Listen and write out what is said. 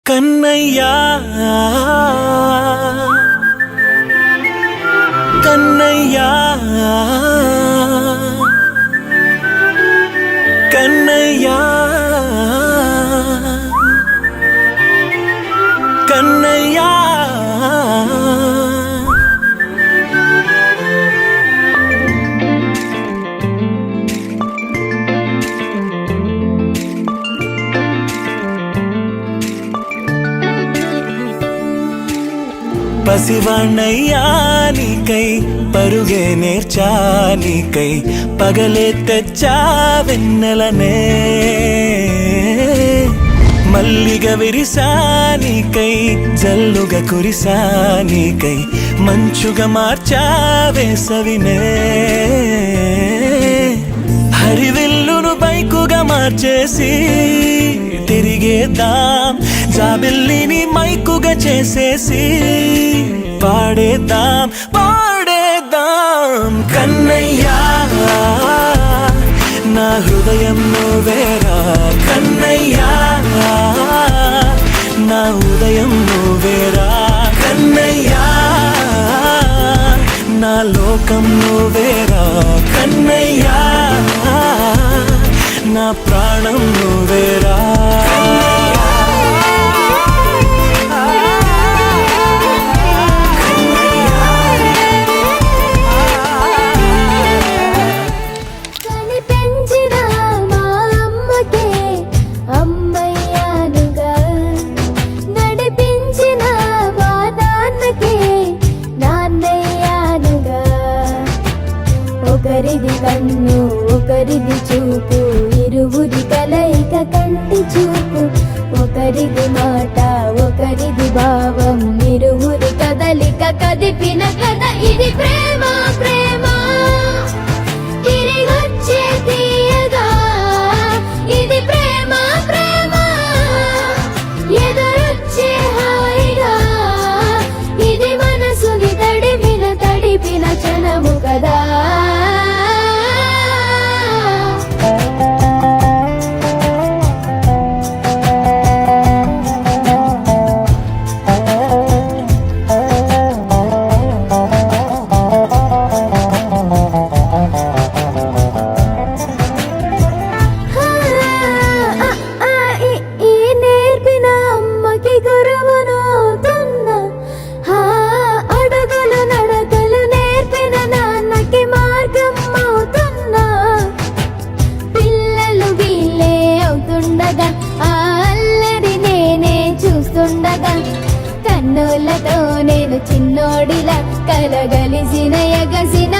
కన్నయ్యా కన్నయ్యా కన్నయ్యా కన్నయ్యా పసివాణ్ణయ్యా నీకై పరుగే నేర్చా నీకై పగలే తెచ్చా వెన్నెలనే మల్లిగ విరిసా నీకై జల్లుగా కురిసా నీకై మంచుగా మార్చా వేసవినే హరివిల్లును బైకుగా మార్చేసి తిరిగేద్దాం జాబిల్లిని మైకుగా చేసేసి పాడేద్దాం పాడేద్దాం కన్నయ్యా నా హృదయం నువ్వేరా కన్నయ్యా నా ఉదయం నువ్వేరా కన్నయ్యా నా లోకం నువ్వేరా కన్నయ్యా నా ప్రాణం నువ్వేరా ఒకరిది కన్ను ఒకరిది చూపు ఇరువురి కలయిక కంటి చూపు ఒకరిది మాట ఒకరిది భావం ఇరువురి కదలిక కదిపిన కథ ఇది ప్రేమ ప్రేమ తిరిగొచ్చే తీయగా ఇది ప్రేమ ప్రేమ ఎదురొచ్చే హాయిగా ఇది మనసుని తడిపిన క్షణము కదా కన్నులతో నేను చిన్నోడిలా కలగలిసిన ఎగసిన